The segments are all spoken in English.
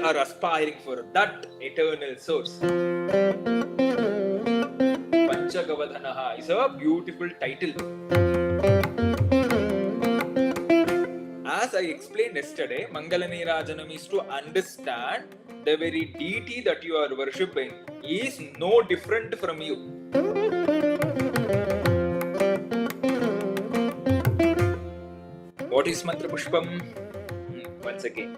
are aspiring for that eternal source. Panchagavadhanaha is a beautiful title. As I explained yesterday, Mangala Nirajanam is to understand the very deity that you are worshipping is no different from you. What is Mantra Pushpam? Once again,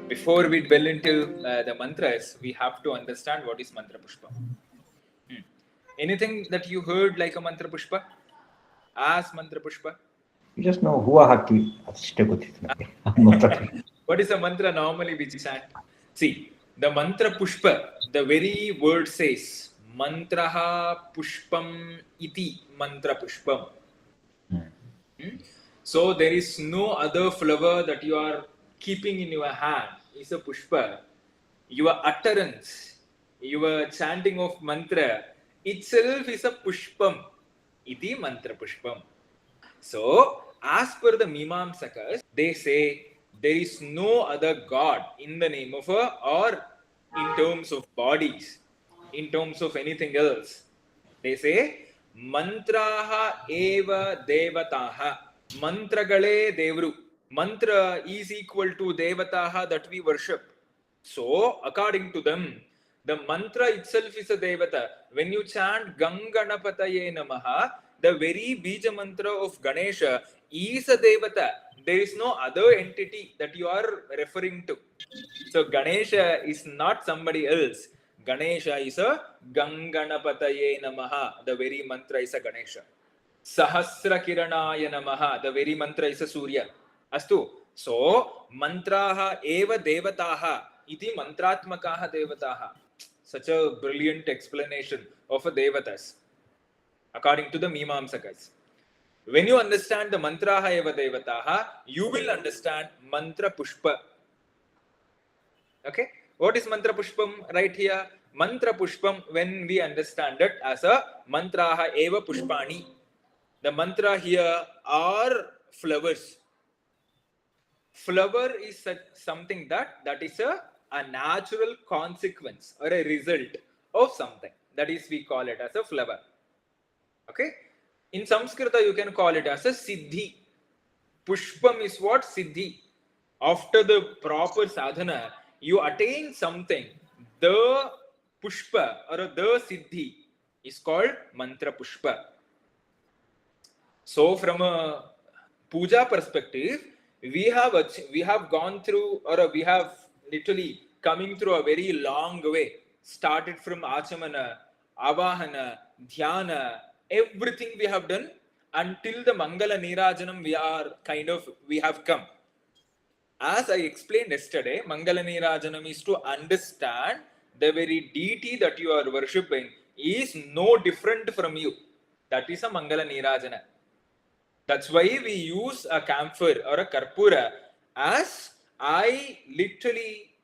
before we delve into the mantras, we have to understand what is Mantra Pushpam. Anything that you heard like a Mantra Pushpa? As Mantra Pushpa? You just know who haki. What is a mantra normally we chant? See, the Mantra Pushpa, the very word says, Mantraha Pushpam iti Mantra Pushpam. So there is no other flower that you are keeping in your hand is a pushpa. Your utterance, your chanting of mantra itself is a pushpam. Iti mantra pushpam. So, as per the Mimamsakas, they say there is no other God in the name of a, or in terms of bodies, in terms of anything else. They say, Mantraha eva devataha. Mantragale devru. Mantra is equal to devataha that we worship. So, according to them, the mantra itself is a devata. When you chant Ganganapataye Namaha, the very bija mantra of Ganesha is a devata. There is no other entity that you are referring to. So, Ganesha is not somebody else. Ganesha is a Ganganapataye Namaha. The very mantra is a Ganesha. Sahasra Kiranaya Namaha. The very mantra is a Surya. Astu. So, mantraha eva devataha iti mantratmakaha devataha. Such a brilliant explanation of a devatas, according to the Mimamsakas. When you understand the mantraha eva devataha, you will understand mantra pushpa. Okay? What is mantra pushpam right here? Mantra pushpam, when we understand it as a mantraha eva pushpani. The mantra here are flowers. Flower is something that is a natural consequence or a result of something. That is, we call it as a flower. Okay? In Sanskrit, you can call it as a siddhi. Pushpam is what? Siddhi. After the proper sadhana, you attain something. The pushpa or the siddhi is called mantra pushpa. So, from a puja perspective, we have gone through, or we have literally coming through a very long way. Started from achamana, avahana, dhyana, everything we have done until the Mangala Nirajanam we have come. As I explained yesterday, Mangala Nirajanam is to understand the very deity that you are worshipping is no different from you. That is a Mangala Nirajana. That's why we use a camphor or a karpura, as I literally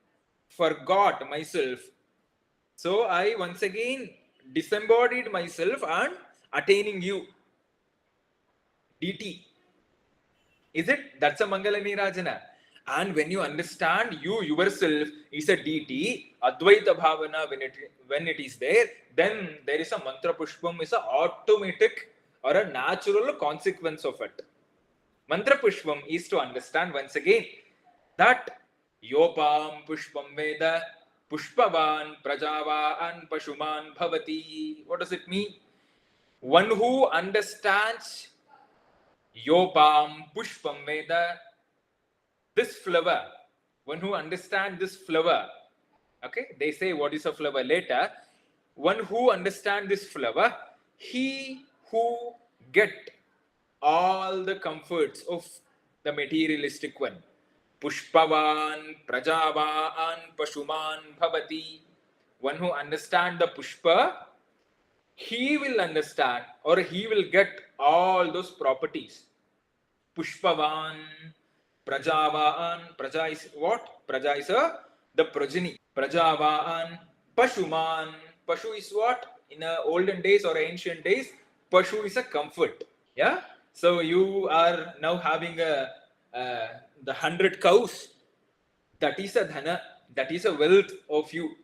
forgot myself. So I once again disembodied myself and attaining you. DT. Is it? That's a Mangala Nirajana. And when you understand you yourself is a DT, Advaita Bhavana, when it is there, then there is a Mantra Pushpam, is an automatic or a natural consequence of it. Mantra Pushpam is to understand once again that Yopam Pushpam Veda Pushpavan Prajavan Pashuman Bhavati. What does it mean? One who understands Yopam Pushpam Veda, this flower, one who understands this flower, okay, they say what is a flower later. One who understands this flower, he who get all the comforts of the materialistic one. Pushpavan, Prajavan, Pashuman, Bhavati. One who understands the Pushpa, he will understand or he will get all those properties. Pushpavan, Prajavan, Praja is what? Praja is the progeny. Prajavan, Pashuman. Pashu is what? In olden days or ancient days, Pashu is a comfort. Yeah? So you are now having the 100 cows. That is a dhana. that is a wealth of you.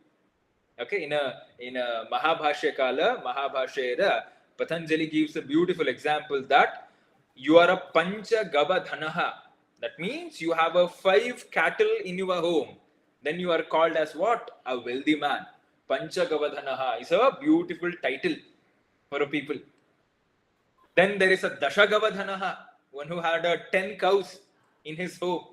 Okay, in a Mahabhashya Kala, Mahabhashyera, Patanjali gives a beautiful example that you are a Pancha Gavadhanaha. That means you have a 5 cattle in your home. Then you are called as what? A wealthy man. Pancha Gavadhanaha is a beautiful title for a people. Then there is a Dashagavadhanaha, one who had 10 cows in his home.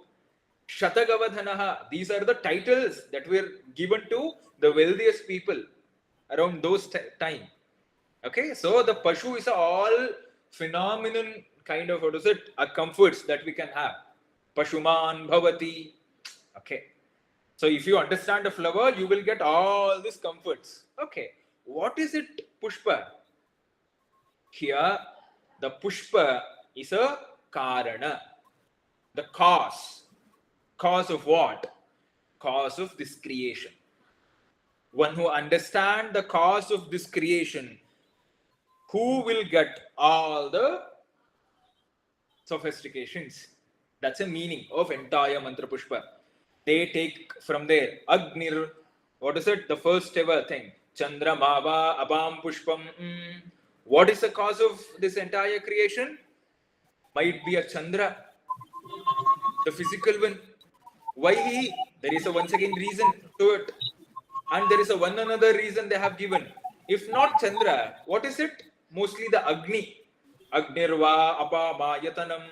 Shatagavadhanaha, these are the titles that were given to the wealthiest people around those time. Okay, so the Pashu is all phenomenon kind of, what is it, a comforts that we can have. Pashuman Bhavati. Okay, so if you understand a flower, you will get all these comforts. Okay, what is it, Pushpa? Here, the Pushpa is a Karana, the cause. Cause of what? Cause of this creation. One who understands the cause of this creation, who will get all the sophistications. That's the meaning of entire Mantra Pushpa. They take from there Agnir, what is it? The first ever thing. Chandra Mava Abam Pushpam. What is the cause of this entire creation? Might be a Chandra, the physical one. Why he? There is a once again reason to it. And there is a one another reason they have given. If not Chandra, what is it? Mostly the Agni. Agnirva Apamayatanam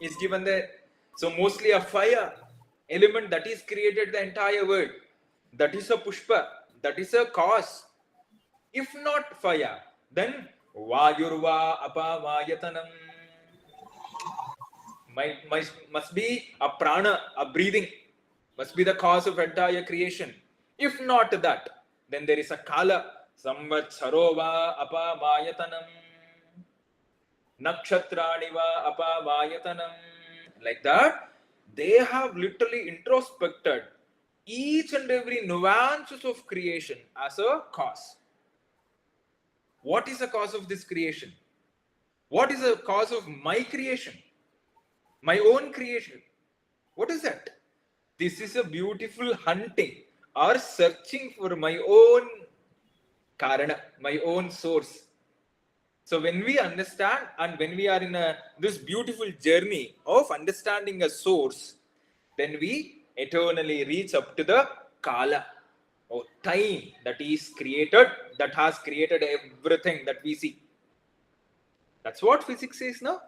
is given there. So mostly a fire element that is created the entire world. That is a Pushpa. That is a cause. If not fire, then Vayurva Apamayatanam. Must be a prana, a breathing, must be the cause of entire creation. If not that, then there is a kala, samvatsarova apamayatanam, nakshatraniva apamayatanam. Like that, they have literally introspected each and every nuances of creation as a cause. What is the cause of this creation? What is the cause of my creation? My own creation. What is that? This is a beautiful hunting or searching for my own karana, my own source. So when we understand and when we are in this beautiful journey of understanding a source, then we eternally reach up to the kala or time that is created, that has created everything that we see. That's what physics is now.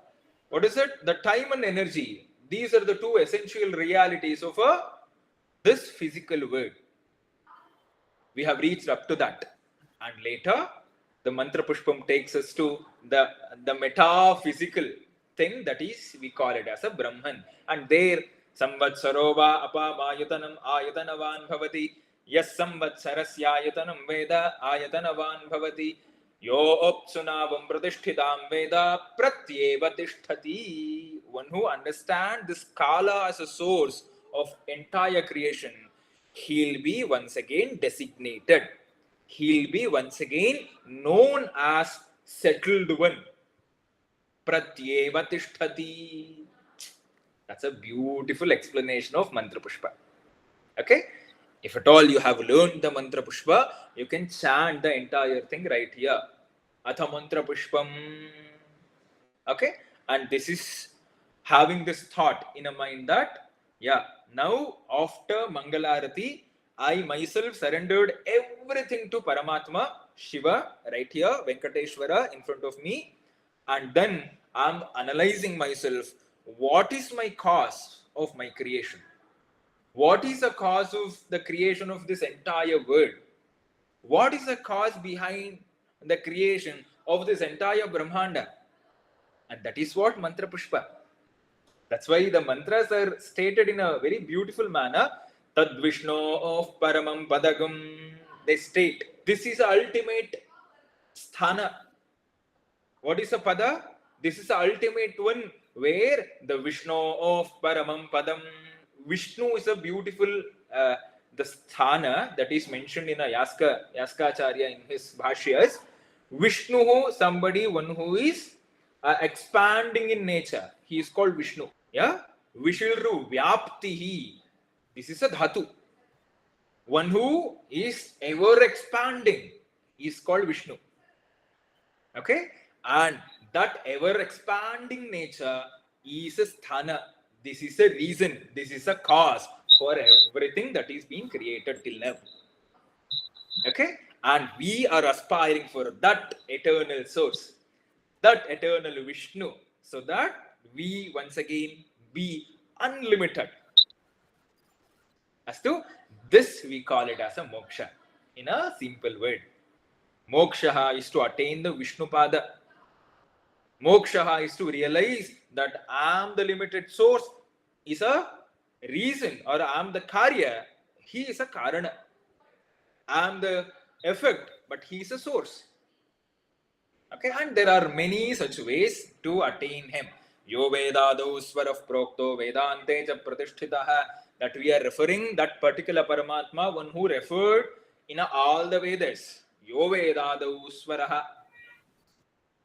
What is it? The time and energy. These are the two essential realities of this physical world. We have reached up to that. And later, the Mantra Pushpam takes us to the metaphysical thing, that is, we call it as a Brahman. And there, Samvatsarova Apamayatanam Ayatanavan Bhavati. Yes, Samvatsarasyayatanam Veda Ayatanavan Bhavati. Yo Opsunavam Pradishthidam Veda Pratyeva Tishtati. One who understands this Kala as a source of entire creation, he'll be once again designated. He'll be once again known as settled one. Pratyeva Tishtati. That's a beautiful explanation of Mantra Pushpa. Okay? If at all you have learned the Mantra Pushpa, you can chant the entire thing right here. Atha Mantra Pushpam. Okay? And this is having this thought in a mind that, yeah, now after Mangala Arati, I myself surrendered everything to Paramatma, Shiva, right here, Venkateshwara in front of me. And then I'm analyzing myself. What is my cause of my creation? What is the cause of the creation of this entire world? What is the cause behind the creation of this entire Brahmanda? And that is what Mantra Pushpa. That's why the mantras are stated in a very beautiful manner. Tad Vishnu of Paramam Padagam. They state, this is the ultimate sthana. What is a pada? This is the ultimate one where the Vishnu of Paramam Padam. Vishnu is a beautiful, the sthana that is mentioned in a Yaskacharya in his bhashyas. Vishnu, somebody, one who is expanding in nature. He is called Vishnu. Yeah? Vishilru Vyaptihi. This is a dhatu. One who is ever expanding is called Vishnu. Okay? And that ever expanding nature is a sthana. This is a reason, this is a cause for everything that is being created till now. Okay? And we are aspiring for that eternal source, that eternal Vishnu, so that we once again be unlimited. As to this, we call it as a moksha. In a simple word, moksha is to attain the Vishnu pada. Moksha is to realize that I am the limited source is a reason, or I am the karya, he is a karana. I am the effect, but he is a source. Okay, and there are many such ways to attain him. Yo vedado swarav prokto vedante cha pratishtitaha, that we are referring that particular Paramatma, one who referred in all the Vedas. Yo vedado swaraha.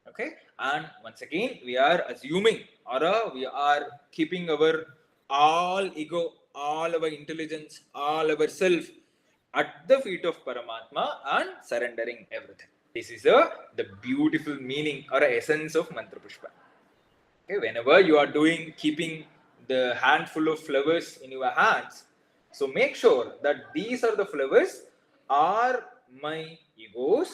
Okay, and once again we are assuming, or we are keeping our all ego, all our intelligence, all our self at the feet of Paramatma and surrendering everything. This is the beautiful meaning or essence of Mantra Pushpa. Okay, whenever you are keeping the handful of flowers in your hands, so make sure that these are the flowers are my egos,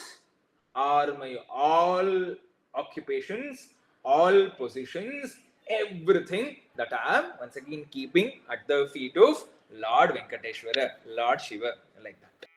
are my all occupations, all positions, everything that I am once again keeping at the feet of Lord Venkateshwara, Lord Shiva, like that.